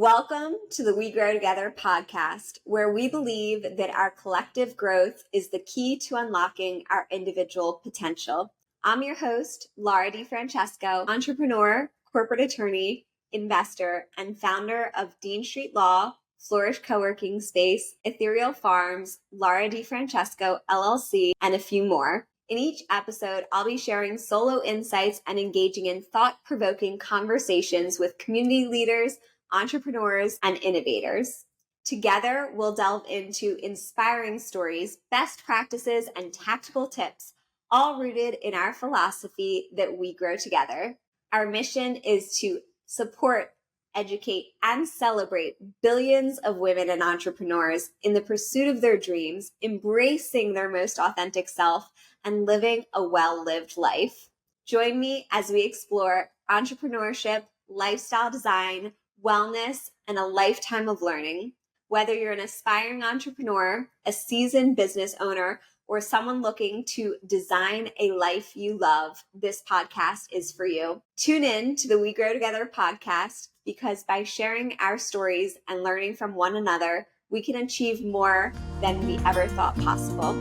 Welcome to the We Grow Together podcast, where we believe that our collective growth is the key to unlocking our individual potential. I'm your host, Laura Difrancesco, entrepreneur, corporate attorney, investor, and founder of Dean Street Law, Flourish Co-working Space, Ethereal Farms, Laura Difrancesco, LLC, and a few more. In each episode, I'll be sharing solo insights and engaging in thought-provoking conversations with community leaders, entrepreneurs, and innovators. Together, we'll delve into inspiring stories, best practices, and tactical tips, all rooted in our philosophy that we grow together. Our mission is to support, educate, and celebrate billions of women and entrepreneurs in the pursuit of their dreams, embracing their most authentic self, and living a well-lived life. Join me as we explore entrepreneurship, lifestyle design, wellness, and a lifetime of learning. Whether you're an aspiring entrepreneur, a seasoned business owner, or someone looking to design a life you love, this podcast is for you. Tune in to the We Grow Together podcast, because by sharing our stories and learning from one another, we can achieve more than we ever thought possible.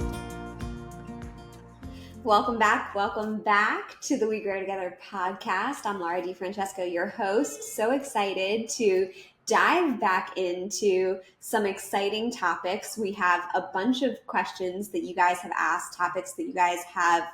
Welcome back to the We Grow Together podcast. I'm Laura Difrancesco, your host. So excited to dive back into some exciting topics. We have a bunch of questions that you guys have asked, topics that you guys have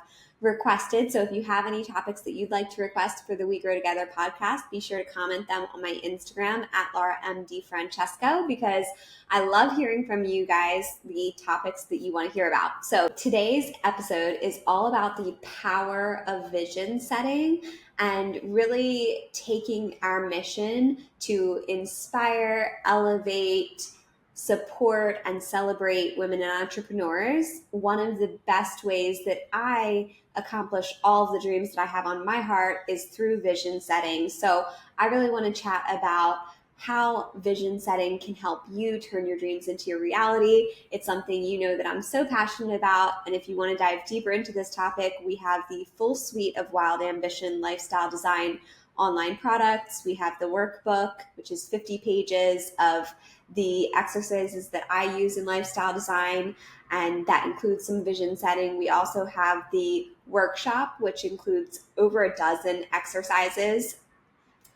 requested. So if you have any topics that you'd like to request for the We Grow Together podcast, be sure to comment them on my Instagram at Laura M. Difrancesco, because I love hearing from you guys the topics that you want to hear about. So today's episode is all about the power of vision setting and really taking our mission to inspire, elevate, support, and celebrate women and entrepreneurs. One of the best ways that I accomplish all of the dreams that I have on my heart is through vision setting. So I really want to chat about how vision setting can help you turn your dreams into your reality. It's something you know that I'm so passionate about. And if you want to dive deeper into this topic, we have the full suite of Wild Ambition lifestyle design online products. We have the workbook, which is 50 pages of the exercises that I use in lifestyle design, and that includes some vision setting. We also have the workshop, which includes over a dozen exercises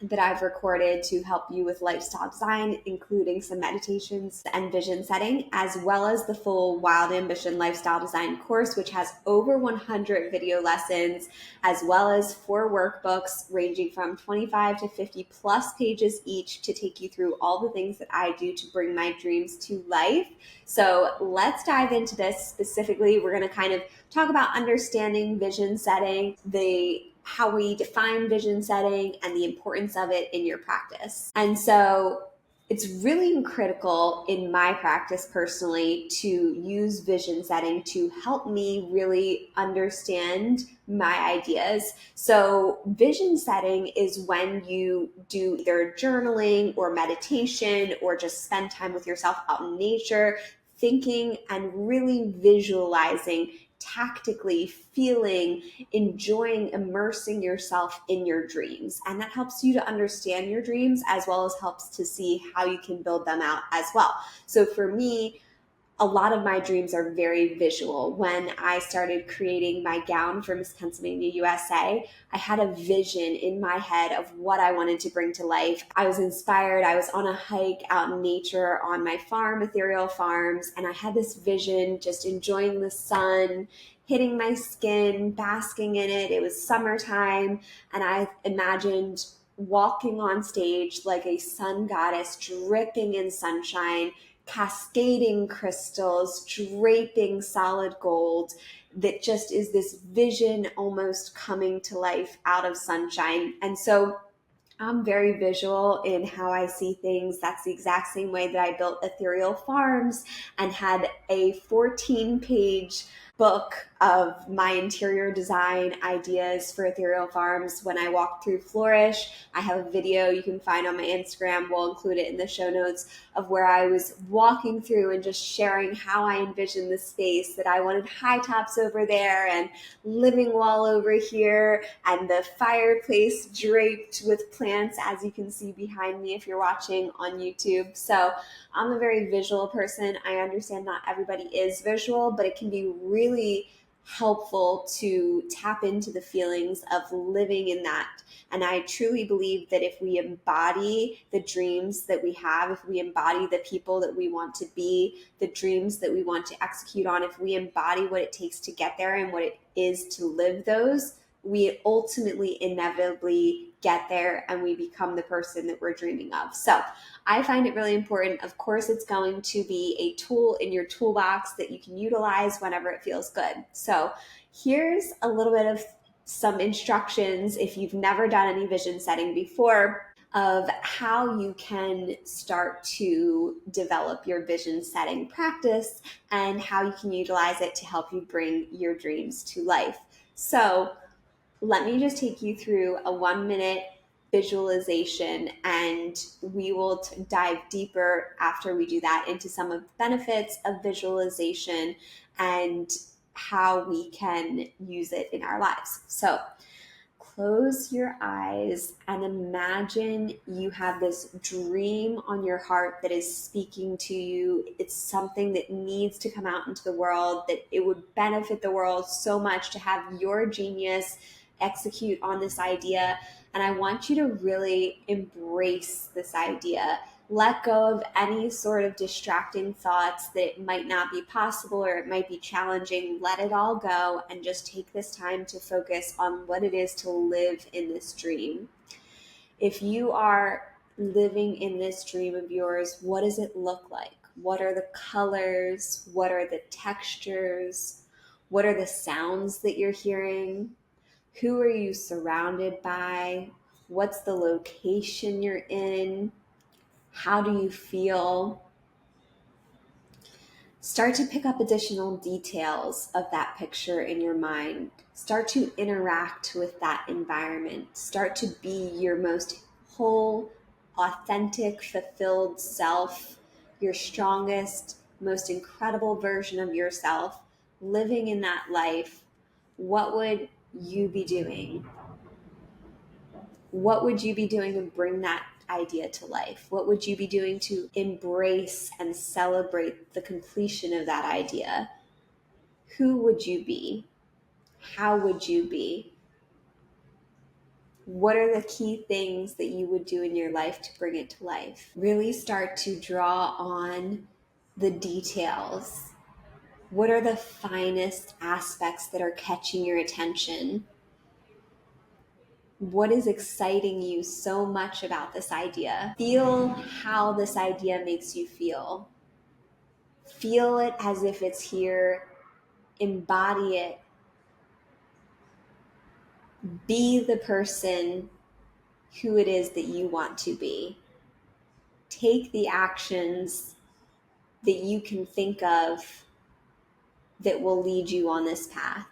that I've recorded to help you with lifestyle design, including some meditations and vision setting, as well as the full Wild Ambition lifestyle design course, which has over 100 video lessons, as well as 4 workbooks ranging from 25 to 50 plus pages each to take you through all the things that I do to bring my dreams to life. So let's dive into this specifically. We're going to kind of talk about understanding vision setting, how we define vision setting, and the importance of it in your practice. And so it's really critical in my practice personally to use vision setting to help me really understand my ideas. So vision setting is when you do either journaling or meditation or just spend time with yourself out in nature, thinking and really visualizing, tactically feeling, enjoying, immersing yourself in your dreams. And that helps you to understand your dreams, as well as helps to see how you can build them out as well. So for me, a lot of my dreams are very visual. When I started creating my gown for Miss Pennsylvania USA, I had a vision in my head of what I wanted to bring to life. I was inspired. I was on a hike out in nature on my farm, Ethereal Farms, and I had this vision, just enjoying the sun, hitting my skin, basking in it. It was summertime, and I imagined walking on stage like a sun goddess, dripping in sunshine, cascading crystals, draping solid gold, that just is this vision almost coming to life out of sunshine. And so I'm very visual in how I see things. That's the exact same way that I built Ethereal Farms and had a 14-page book of my interior design ideas for ethereal farms when I walk through Flourish. I have a video you can find on my Instagram. We'll include it in the show notes of where I was walking through and just sharing how I envisioned the space, that I wanted high tops over there and living wall over here and the fireplace draped with plants, as you can see behind me if you're watching on YouTube. So I'm a very visual person. I understand not everybody is visual, but it can be really helpful to tap into the feelings of living in that. And I truly believe that if we embody the dreams that we have, if we embody the people that we want to be, the dreams that we want to execute on, if we embody what it takes to get there and what it is to live those, we ultimately inevitably get there and we become the person that we're dreaming of. So I find it really important. Of course, it's going to be a tool in your toolbox that you can utilize whenever it feels good. So here's a little bit of some instructions if you've never done any vision setting before, of how you can start to develop your vision setting practice and how you can utilize it to help you bring your dreams to life. So let me just take you through a 1-minute visualization, and we will dive deeper after we do that into some of the benefits of visualization and how we can use it in our lives. So close your eyes and imagine you have this dream on your heart that is speaking to you. It's something that needs to come out into the world, that it would benefit the world so much to have your genius execute on this idea. And I want you to really embrace this idea. Let go of any sort of distracting thoughts that it might not be possible or it might be challenging. Let it all go and just take this time to focus on what it is to live in this dream. If you are living in this dream of yours, what does it look like? What are the colors? What are the textures? What are the sounds that you're hearing? Who are you surrounded by? What's the location you're in? How do you feel? Start to pick up additional details of that picture in your mind. Start to interact with that environment. Start to be your most whole, authentic, fulfilled self, your strongest, most incredible version of yourself, living in that life. What would you be doing? What would you be doing to bring that idea to life? What would you be doing to embrace and celebrate the completion of that idea? Who would you be? How would you be? What are the key things that you would do in your life to bring it to life? Really start to draw on the details. What are the finest aspects that are catching your attention? What is exciting you so much about this idea? Feel how this idea makes you feel. Feel it as if it's here. Embody it. Be the person who it is that you want to be. Take the actions that you can think of that will lead you on this path.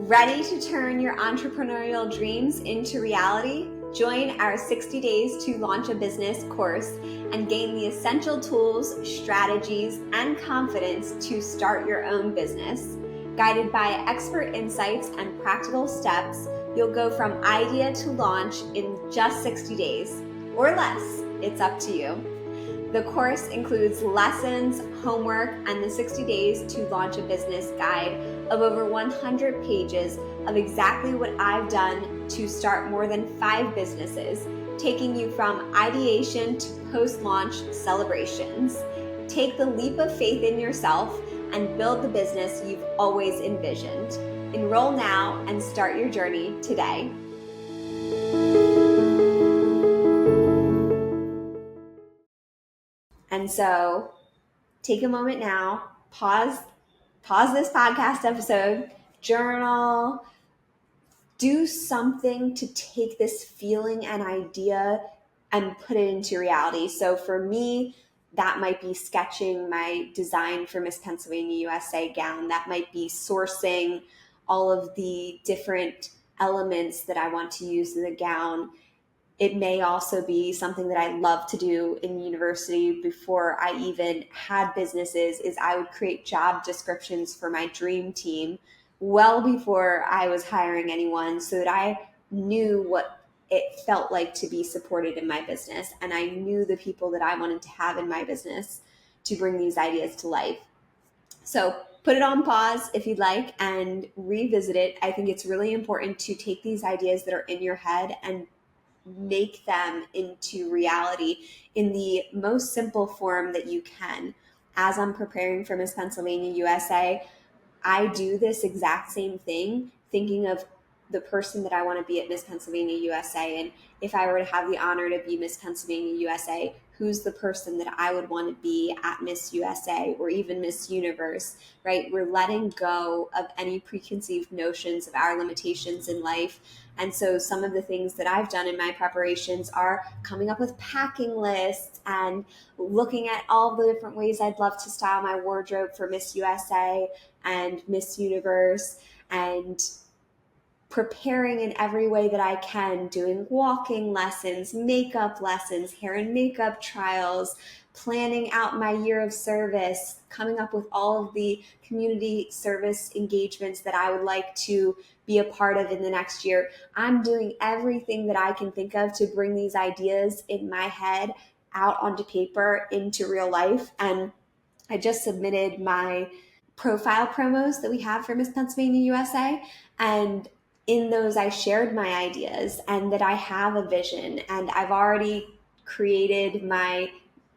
Ready to turn your entrepreneurial dreams into reality? Join our 60 Days to Launch a Business course and gain the essential tools, strategies, and confidence to start your own business. Guided by expert insights and practical steps, you'll go from idea to launch in just 60 days or less. It's up to you. The course includes lessons, homework, and the 60 Days to Launch a Business guide of over 100 pages of exactly what I've done to start more than 5 businesses, taking you from ideation to post-launch celebrations. Take the leap of faith in yourself and build the business you've always envisioned. Enroll now and start your journey today. And so take a moment now, pause this podcast episode, journal, do something to take this feeling and idea and put it into reality. So for me, that might be sketching my design for Miss Pennsylvania USA gown. That might be sourcing all of the different elements that I want to use in the gown. It may also be something that I love to do in university before I even had businesses, is I would create job descriptions for my dream team well before I was hiring anyone, so that I knew what it felt like to be supported in my business. And I knew the people that I wanted to have in my business to bring these ideas to life. So put it on pause if you'd like and revisit it. I think it's really important to take these ideas that are in your head and make them into reality in the most simple form that you can. As I'm preparing for Miss Pennsylvania USA, I do this exact same thing, thinking of the person that I want to be at Miss Pennsylvania USA. And if I were to have the honor to be Miss Pennsylvania USA, who's the person that I would want to be at Miss USA or even Miss Universe, right? We're letting go of any preconceived notions of our limitations in life. And so some of the things that I've done in my preparations are coming up with packing lists and looking at all the different ways I'd love to style my wardrobe for Miss USA and Miss Universe, and preparing in every way that I can, doing walking lessons, makeup lessons, hair and makeup trials, planning out my year of service, coming up with all of the community service engagements that I would like to be a part of in the next year. I'm doing everything that I can think of to bring these ideas in my head out onto paper into real life. And I just submitted my profile promos that we have for Miss Pennsylvania USA. And in those, I shared my ideas and that I have a vision, and I've already created my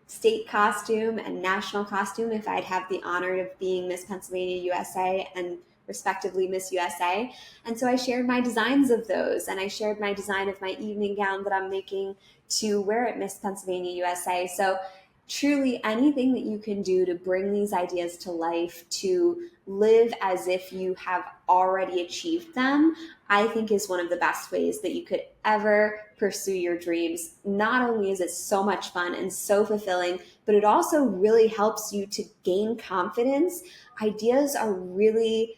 state costume and national costume if I'd have the honor of being Miss Pennsylvania USA and respectively Miss USA. And so I shared my designs of those, and I shared my design of my evening gown that I'm making to wear at Miss Pennsylvania USA. So truly anything that you can do to bring these ideas to life, to live as if you have already achieved them, I think is one of the best ways that you could ever pursue your dreams. Not only is it so much fun and so fulfilling, but it also really helps you to gain confidence. Ideas are really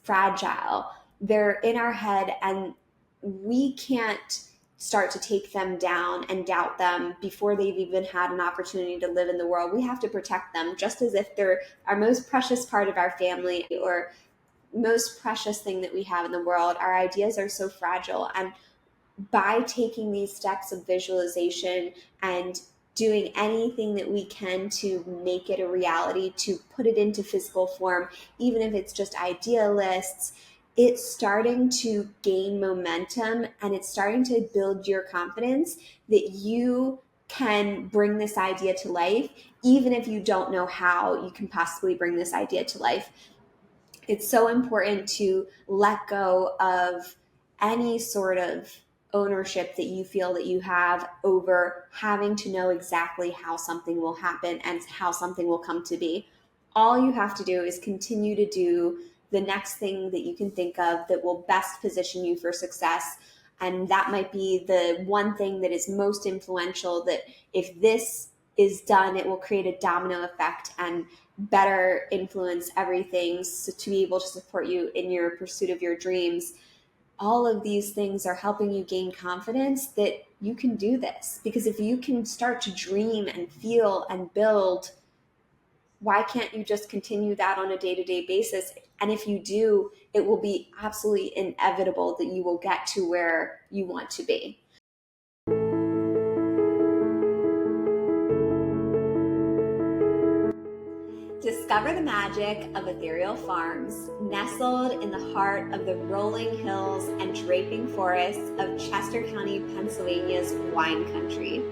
fragile. They're in our head, and we can't start to take them down and doubt them before they've even had an opportunity to live in the world. We have to protect them just as if they're our most precious part of our family or most precious thing that we have in the world. Our ideas are so fragile. And by taking these steps of visualization and doing anything that we can to make it a reality, to put it into physical form, even if it's just idea lists, it's starting to gain momentum, and it's starting to build your confidence that you can bring this idea to life, even if you don't know how you can possibly bring this idea to life. It's so important to let go of any sort of ownership that you feel that you have over having to know exactly how something will happen and how something will come to be. All you have to do is continue to do the next thing that you can think of that will best position you for success. And that might be the one thing that is most influential, that if this is done, it will create a domino effect and better influence everything to be able to support you in your pursuit of your dreams. All of these things are helping you gain confidence that you can do this. Because if you can start to dream and feel and build, why can't you just continue that on a day-to-day basis? And if you do, it will be absolutely inevitable that you will get to where you want to be. Discover the magic of ethereal farms nestled in the heart of the rolling hills and draping forests of Chester County, Pennsylvania's wine country.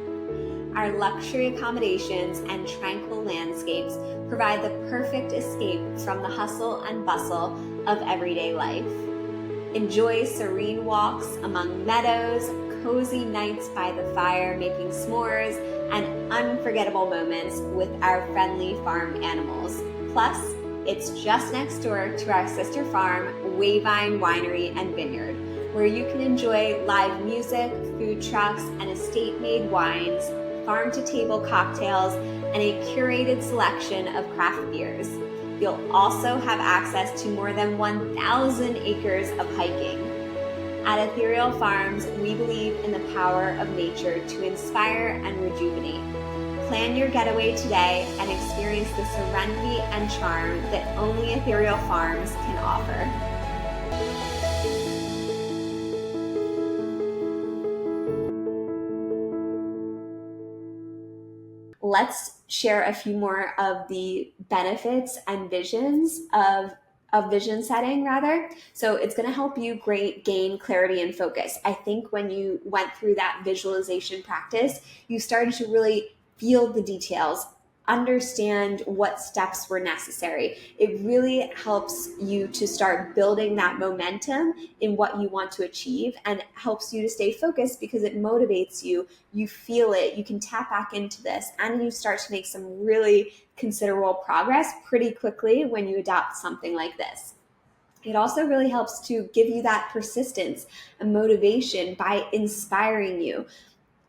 Our luxury accommodations and tranquil landscapes provide the perfect escape from the hustle and bustle of everyday life. Enjoy serene walks among meadows, cozy nights by the fire making s'mores, and unforgettable moments with our friendly farm animals. Plus, it's just next door to our sister farm, Wayvine Winery and Vineyard. where you can enjoy live music, food trucks, and estate-made wines, farm-to-table cocktails, and a curated selection of craft beers. You'll also have access to more than 1,000 acres of hiking. At Ethereal Farms, we believe in the power of nature to inspire and rejuvenate. Plan your getaway today and experience the serenity and charm that only Ethereal Farms can offer. Let's share a few more of the benefits and visions of vision setting rather. So it's going to help you gain clarity and focus. I think when you went through that visualization practice, you started to really feel the details, understand what steps were necessary. It really helps you to start building that momentum in what you want to achieve and helps you to stay focused because it motivates you. You feel it, you can tap back into this, and you start to make some really considerable progress pretty quickly when you adopt something like this. It also really helps to give you that persistence and motivation by inspiring you.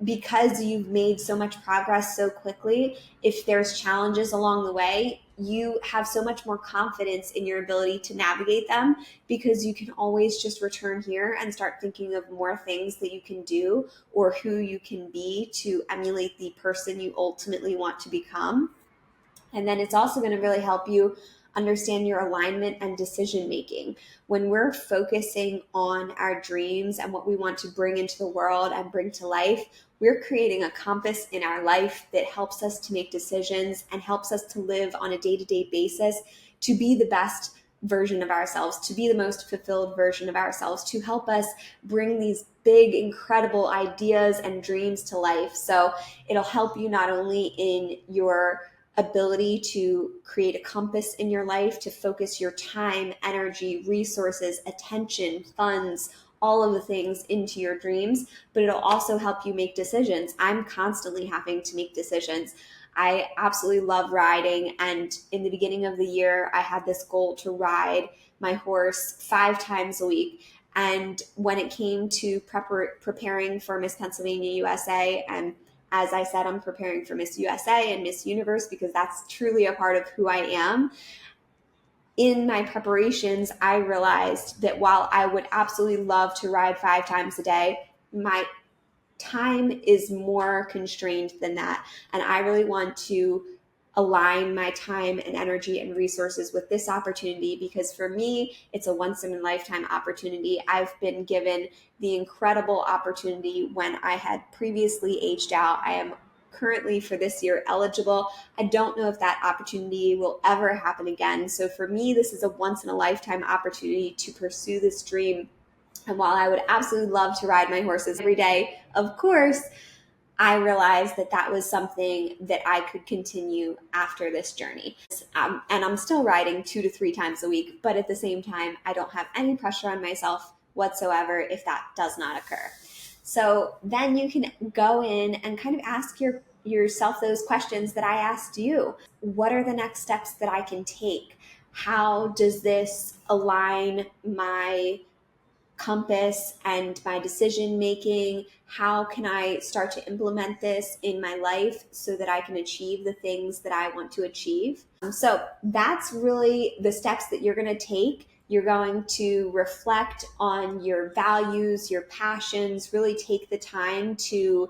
Because you've made so much progress so quickly, if there's challenges along the way, you have so much more confidence in your ability to navigate them because you can always just return here and start thinking of more things that you can do or who you can be to emulate the person you ultimately want to become. And then it's also going to really help you understand your alignment and decision making. When we're focusing on our dreams and what we want to bring into the world and bring to life, we're creating a compass in our life that helps us to make decisions and helps us to live on a day-to-day basis to be the best version of ourselves, to be the most fulfilled version of ourselves, to help us bring these big, incredible ideas and dreams to life. So it'll help you not only in your ability to create a compass in your life, to focus your time, energy, resources, attention, funds, all of the things into your dreams, but it'll also help you make decisions. I'm constantly having to make decisions. I absolutely love riding, and in the beginning of the year, I had this goal to ride my horse 5 times a week. And when it came to preparing for Miss Pennsylvania USA, and as I said, I'm preparing for Miss USA and Miss Universe because that's truly a part of who I am. In my preparations, I realized that while I would absolutely love to ride 5 times a day, my time is more constrained than that. And I really want to align my time and energy and resources with this opportunity because for me, it's a once in a lifetime opportunity. I've been given the incredible opportunity when I had previously aged out. I am currently for this year eligible. I don't know if that opportunity will ever happen again. So for me, this is a once in a lifetime opportunity to pursue this dream. And while I would absolutely love to ride my horses every day, of course, I realized that that was something that I could continue after this journey. And I'm still riding 2 to 3 times a week, but at the same time, I don't have any pressure on myself whatsoever if that does not occur. So then you can go in and kind of ask yourself those questions that I asked you. What are the next steps that I can take? How does this align my compass and my decision making? How can I start to implement this in my life so that I can achieve the things that I want to achieve? So that's really the steps that you're going to take. You're going to reflect on your values, your passions, really take the time to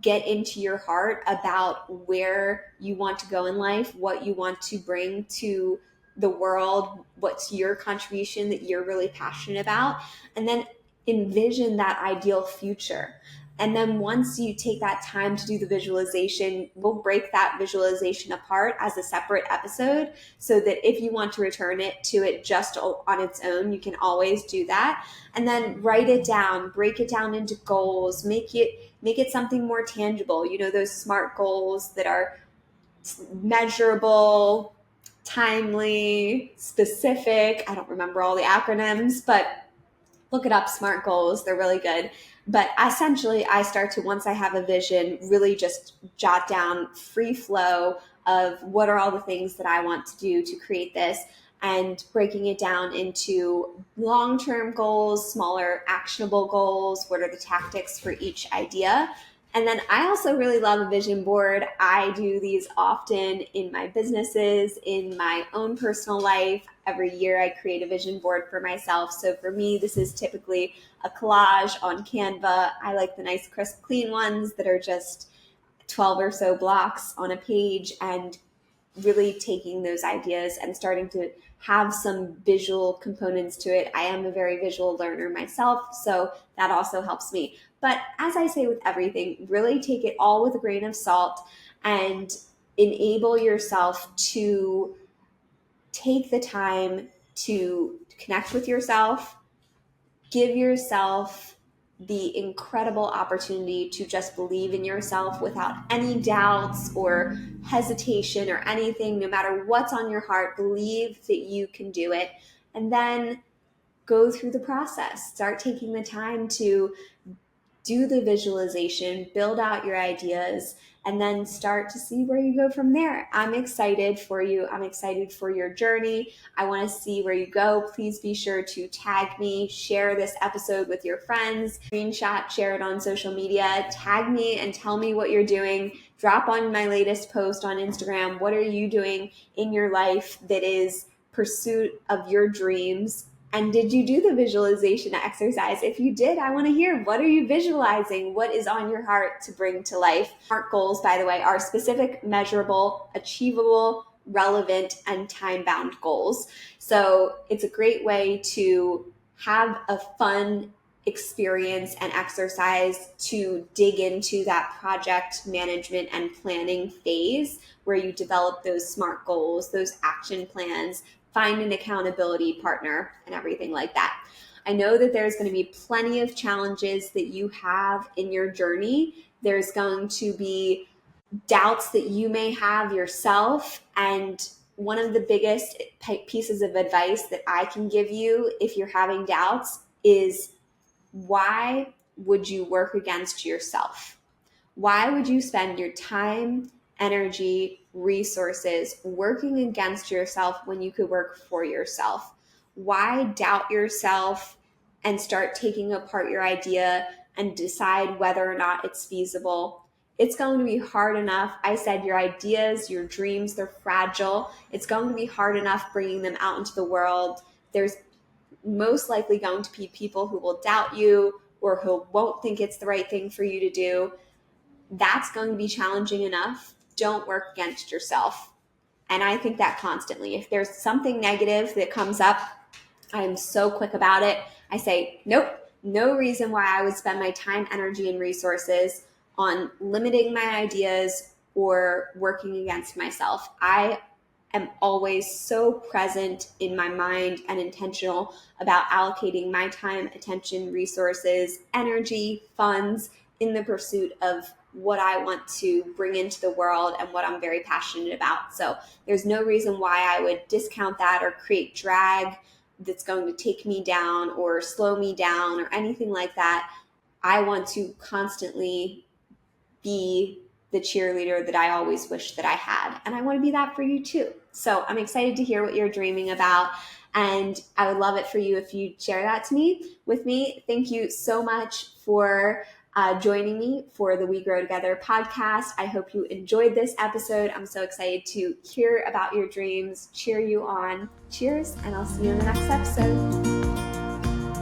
get into your heart about where you want to go in life, what you want to bring to the world, what's your contribution that you're really passionate about, and then envision that ideal future. And then once you take that time to do the visualization, we'll break that visualization apart as a separate episode so that if you want to return it to it just on its own, you can always do that. And then write it down, break it down into goals, make it something more tangible. You know, those SMART goals that are measurable, timely, specific. I don't remember all the acronyms, but look it up, SMART goals. They're really good. But essentially, I start to, once I have a vision, really just jot down free flow of what are all the things that I want to do to create this. and breaking it down into long-term goals, smaller actionable goals. What are the tactics for each idea? And then I also really love a vision board. I do these often in my businesses, in my own personal life. Every year I create a vision board for myself. So for me, this is typically a collage on Canva. I like the nice, crisp, clean ones that are just 12 or so blocks on a page, and really taking those ideas and starting to have some visual components to it. I am a very visual learner myself, so that also helps me. But as I say with everything, really take it all with a grain of salt and enable yourself to take the time to connect with yourself, give yourself the incredible opportunity to just believe in yourself without any doubts or hesitation or anything. No matter what's on your heart, believe that you can do it. And then go through the process. Start taking the time to do the visualization, build out your ideas, and then start to see where you go from there. I'm excited for you. I'm excited for your journey. I want to see where you go. Please be sure to tag me, share this episode with your friends, screenshot, share it on social media, tag me and tell me what you're doing. Drop on my latest post on Instagram. What are you doing in your life that is pursuit of your dreams? And did you do the visualization exercise? If you did, I want to hear, what are you visualizing? What is on your heart to bring to life? SMART goals, by the way, are specific, measurable, achievable, relevant, and time-bound goals. So it's a great way to have a fun experience and exercise to dig into that project management and planning phase where you develop those SMART goals, those action plans, find an accountability partner, and everything like that. I know that there's going to be plenty of challenges that you have in your journey. There's going to be doubts that you may have yourself. And one of the biggest pieces of advice that I can give you if you're having doubts is, why would you work against yourself? Why would you spend your time, energy, resources working against yourself when you could work for yourself? Why doubt yourself and start taking apart your idea and decide whether or not it's feasible? It's going to be hard enough. I said your ideas, your dreams, they're fragile. It's going to be hard enough bringing them out into the world. There's most likely going to be people who will doubt you or who won't think it's the right thing for you to do. That's going to be challenging enough. Don't work against yourself. And I think that constantly. If there's something negative that comes up, I'm so quick about it. I say, nope, no reason why I would spend my time, energy, and resources on limiting my ideas or working against myself. I am always so present in my mind and intentional about allocating my time, attention, resources, energy, funds in the pursuit of what I want to bring into the world and what I'm very passionate about. So there's no reason why I would discount that or create drag that's going to take me down or slow me down or anything like that. I want to constantly be the cheerleader that I always wish that I had. And I want to be that for you too. So I'm excited to hear what you're dreaming about. And I would love it for you if you share that with me. Thank you so much for joining me for the We Grow Together podcast. I hope you enjoyed this episode. I'm so excited to hear about your dreams, cheer you on. Cheers, and I'll see you in the next episode.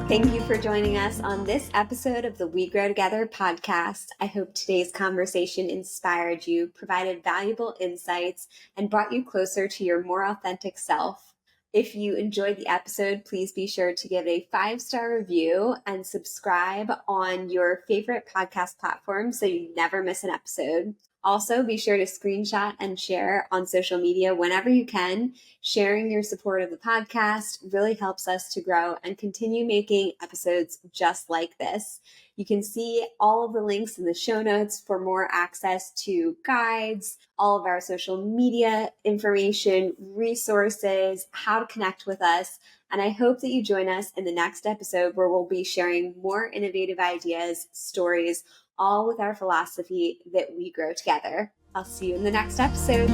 Thank you for joining us on this episode of the We Grow Together podcast. I hope today's conversation inspired you, provided valuable insights, and brought you closer to your more authentic self. If you enjoyed the episode, please be sure to give a 5-star review and subscribe on your favorite podcast platform so you never miss an episode. Also, be sure to screenshot and share on social media whenever you can. Sharing your support of the podcast really helps us to grow and continue making episodes just like this. You can see all of the links in the show notes for more access to guides, all of our social media information, resources, how to connect with us. And I hope that you join us in the next episode where we'll be sharing more innovative ideas, stories, all with our philosophy that we grow together. I'll see you in the next episode.